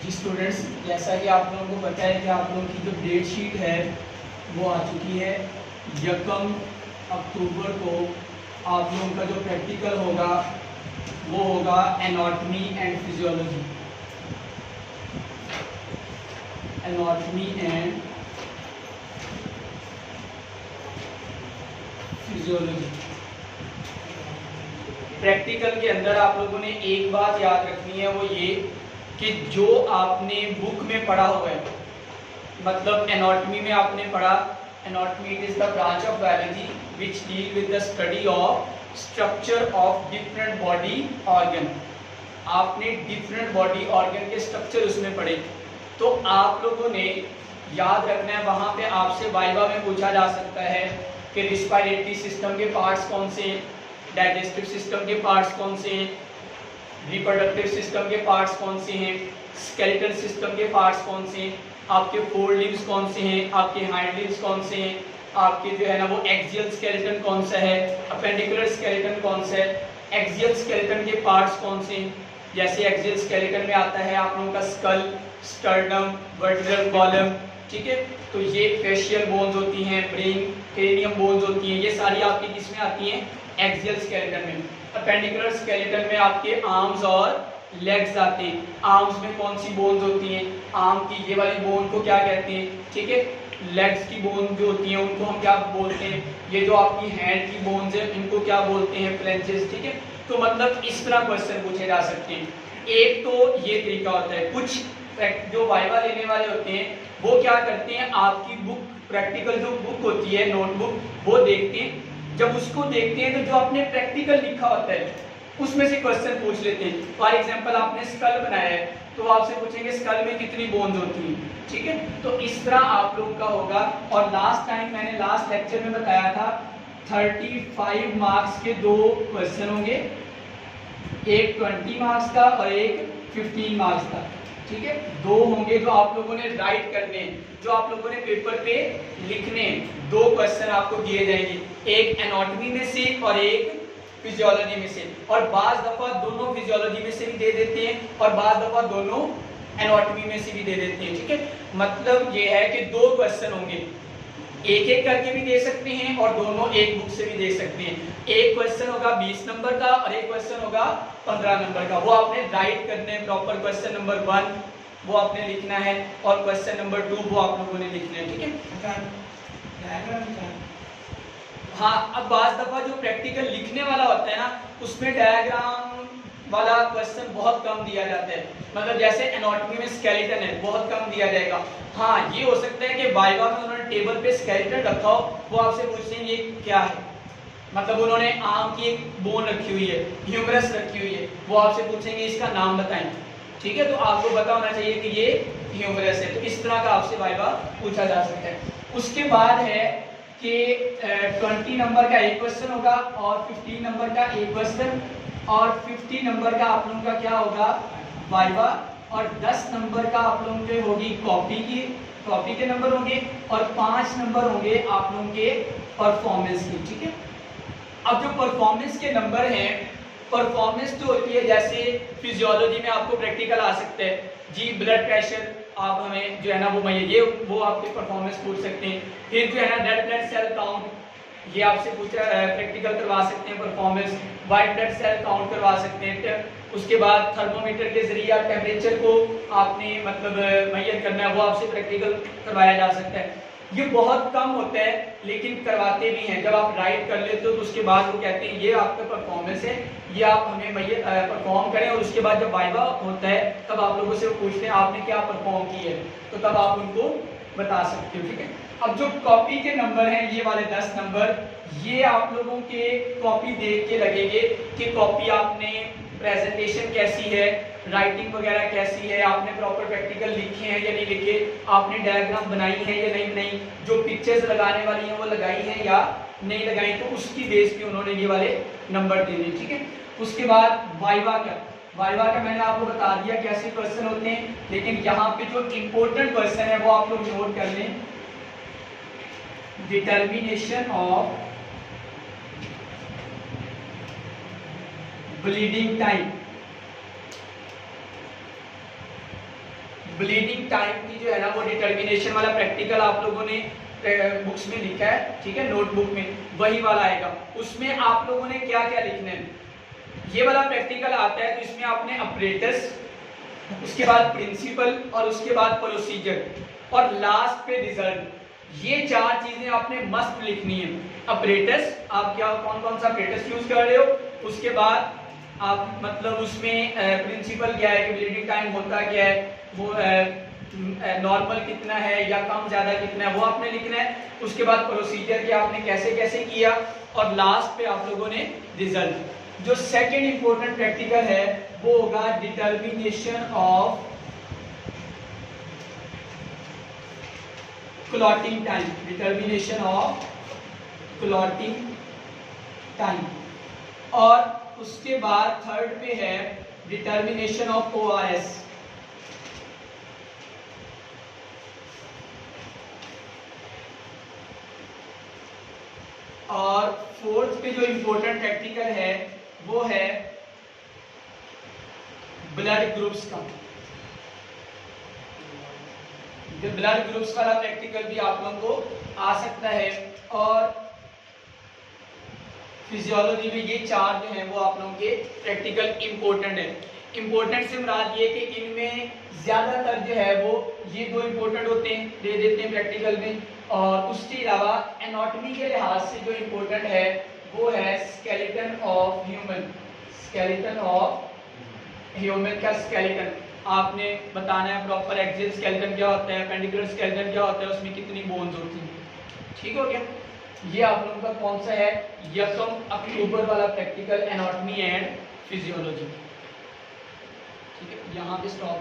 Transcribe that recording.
जी students, जैसा कि आप लोगों को पता है कि आप लोगों की जो डेट शीट है वो आ चुकी है। 1 अक्टूबर को आप लोगों का जो प्रैक्टिकल होगा वो होगा anatomy and physiology. Anatomy and physiology practical के अंदर आप लोगों ने एक बात याद रखनी है, वो ये कि जो आपने बुक में पढ़ा हुआ है, मतलब एनाटॉमी में आपने पढ़ा, anatomy is the branch of biology which deal with the study of structure of different body organ. आपने डिफरेंट बॉडी ऑर्गन के स्ट्रक्चर उसमें पढ़े, तो आप लोगों ने याद रखना है। वहां पे आपसे वाइवा में पूछा जा सकता है कि रिस्पायरेटरी सिस्टम के पार्ट्स कौन से हैं, डाइजेस्टिव सिस्टम के पार्ट्स कौन से हैं, रिप्रोडक्टिव सिस्टम के पार्ट्स कौन से हैं, स्केलेटल सिस्टम के पार्ट्स कौन से हैं, आपके फोर लिम्स कौन से हैं, आपके हाइंड लिम्स कौन से हैं, आपके जो है ना वो एक्सियल स्केलेटन कौन सा है, अपेंडिकुलर स्केलेटन कौन सा है, एक्सियल स्केलेटन के पार्ट्स कौन से हैं। जैसे एक्सियल स्केलेटन में आता है आप लोगों का स्कल, स्टर्नम, वर्टिब्रल कॉलम, ठीक है। तो ये फेशियल बोन्स होती हैं, ब्रेन क्रेनियम बोन्स होती हैं, ये सारी आपकी किस में आती हैं, एक्सियल स्केलेटन में। अपेंडिकुलर स्केलेटन में आपके आर्म्स और लेग्स आते हैं। आर्म्स में कौन सी बोन्स होती हैं, आर्म की ये वाली बोन को क्या कहते हैं, ठीक है। लेग्स की बोन जो होती हैं उनको हम क्या बोलते हैं, ये जो आपकी हैंड की बोन्स है इनको क्या बोलते हैं, फ्लेंजेस, ठीक है। तो मतलब इस तरह क्वेश्चन पूछे जा सकते हैं। एक तो ये तरीका होता है। कुछ जो वाइवा लेने वाले होते हैं वो क्या करते हैं, आपकी बुक, प्रैक्टिकल जो बुक होती है, नोटबुक, वो देखते हैं। जब उसको देखते हैं तो जो आपने प्रैक्टिकल लिखा होता है उसमें से क्वेश्चन पूछ लेते हैं। फॉर एग्जांपल आपने स्कल बनाया है तो आपसे पूछेंगे स्कल में कितनी बोन्स होती हैं, ठीक है। तो इस तरह आप लोगों का होगा। और लास्ट टाइम मैंने लास्ट लेक्चर में बताया था 35 मार्क्स के 2 क्वेश्चन होंगे, एक 20 मार्क्स का और एक 15 मार्क्स का, ठीक है। 2 होंगे जो आप लोगों ने राइट करने, जो आप लोगों ने पेपर पे लिखने। 2 क्वेश्चन आपको दिए जाएंगे, एक एनाटॉमी में से और एक फिजियोलॉजी में से। और बाज दफा दोनों फिजियोलॉजी में से भी दे देते हैं और बाज दफा दोनों एनाटॉमी में से भी दे देते हैं, ठीक है। मतलब ये है कि 2 क्वेश्चन होंगे, एक एक करके भी दे सकते हैं और दोनों एक बुक से भी दे सकते हैं। एक क्वेश्चन होगा 20 नंबर का और एक क्वेश्चन होगा 15 नंबर का। वो आपने राइट करने हैं प्रॉपर। क्वेश्चन नंबर 1 वो आपने लिखना है और क्वेश्चन नंबर 2 वो आप लोगों ने लिखना है, ठीक है। हाँ, अब बाज दफा जो प्रैक्टिकल लिखने वाला होता है ना उसमें डायग्राम वाला क्वेश्चन बहुत कम दिया जाता है। मतलब जैसे एनाटॉमी में स्केलेटन है, बहुत कम दिया जाएगा। हाँ, ये हो सकता है कि वाइवा में उन्होंने टेबल पे स्केलेटन रखा हो, वो आपसे पूछते हैं ये क्या है, मतलब उन्होंने आर्म की एक बोन रखी हुई है, ह्यूमरस रखी हुई है, वो आपसे पूछेंगे इसका नाम बताएं, ठीक है। तो आपको पता होना चाहिए कि ये ह्यूमरस है। तो इस तरह का आपसे वाइवा पूछा जा सकता है। उसके बाद है कि 20 नंबर का एक क्वेश्चन होगा और 15 नंबर का एक क्वेश्चन, और 50 नंबर का आप लोगों का क्या होगा, वाइवा। और 10 नंबर का आप लोगों के होगी कॉपी के नंबर होंगे और 5 नंबर होंगे आप लोगों के परफॉर्मेंस के, ठीक है। अब जो परफॉर्मेंस के नंबर हैं, परफॉर्मेंस तो होती है, जैसे फिजियोलॉजी में आपको प्रैक्टिकल आ सकते हैं जी, ब्लड प्रेशर आप हमें जो है ना वो आपके परफॉर्मेंस पूछ सकते हैं। फिर जो है ना रेड ब्लड सेल काउंट, ये आपसे प्रैक्टिकल करवा सकते हैं performance. White blood cell count करवा सकते हैं। उसके बाद थर्मोमीटर के जरिए टेम्परेचर को आपने मतलब मेजर करना है, वो आपसे प्रैक्टिकल करवाया जा सकता है। ये बहुत कम होता है लेकिन करवाते भी हैं। जब आप राइट कर लेते हो तो उसके बाद वो कहते हैं ये आपका परफॉर्मेंस है, ये आप हमें परफॉर्म करें। और उसके बाद जब वाइवा होता है तब आप लोगों से वो पूछते हैं आपने क्या परफॉर्म की है, तो तब आप उनको बता सकते हो, ठीक है। अब जो कॉपी के नंबर हैं, ये वाले 10 नंबर, ये आप लोगों के कॉपी देख के लगेंगे कि कॉपी आपने प्रेजेंटेशन कैसी है, राइटिंग वगैरह कैसी है, आपने प्रॉपर प्रैक्टिकल लिखे हैं या नहीं लिखे, आपने डायग्राम बनाई है या नहीं बनाई, जो पिक्चर्स लगाने वाली हैं वो लगाई हैं या नहीं लगाई, तो उसकी बेस पे उन्होंने ये वाले नंबर दे दिए, ठीक है। उसके बाद वाइवा का मैंने आपको बता दिया कैसे क्वेश्चन होते हैं, लेकिन यहाँ पे जो इम्पोर्टेंट क्वेश्चन है वो आप लोग नोट कर लें। Determination of bleeding time, bleeding time की जो है ना वो डिटर्मिनेशन वाला प्रैक्टिकल आप लोगों ने बुक्स में लिखा है, ठीक है, नोटबुक में वही वाला आएगा। उसमें आप लोगों ने क्या क्या लिखना है, ये वाला प्रैक्टिकल आता है तो इसमें आपने अपरेटस, उसके बाद प्रिंसिपल और उसके बाद प्रोसीजर और लास्ट पे रिजल्ट, ये 4 चीजें आपने मस्त लिखनी है। अपरेटस, आप क्या कौन कौन सा अपरेटस यूज कर रहे हो, उसके बाद आप मतलब उसमें प्रिंसिपल क्या है कि ब्लीडिंग टाइम होता क्या है, वो नॉर्मल कितना है या कम ज्यादा कितना है वो आपने लिखना है। उसके बाद प्रोसीजर क्या आपने कैसे कैसे किया और लास्ट पे आप लोगों ने रिजल्ट। जो सेकंड इंपॉर्टेंट प्रैक्टिकल है वो होगा determination of clotting time, determination of clotting time. और उसके बाद थर्ड पे है डिटर्मिनेशन ऑफ ORS। और फोर्थ पे जो इंपॉर्टेंट प्रैक्टिकल है वो है ब्लड ग्रुप्स का। ब्लड ग्रुप्स वाला प्रैक्टिकल भी आप लोगों को आ सकता है। और फिजियोलॉजी में ये 4 जो हैं वो आप लोगों के प्रैक्टिकल इंपॉर्टेंट है। इंपॉर्टेंट से मुराद ये कि इनमें ज्यादातर जो है वो ये 2 इंपॉर्टेंट होते हैं, दे देते हैं प्रैक्टिकल में। और उसके अलावा एनाटॉमी के लिहाज से जो इंपॉर्टेंट है वो है skeleton of human. Skeleton of human का स्केलेटन आपने बताना है प्रॉपर। एक्सियल स्केलेटन क्या होता है, पेंडिकुलर स्केलेटन क्या होता है, उसमें कितनी बोन्स होती हैं, ठीक हो गया। ये आप लोगों का कौन सा है, 1 अक्टूबर वाला प्रैक्टिकल एनाटॉमी एंड फिजियोलॉजी, ठीक है। यहाँ पे स्टॉप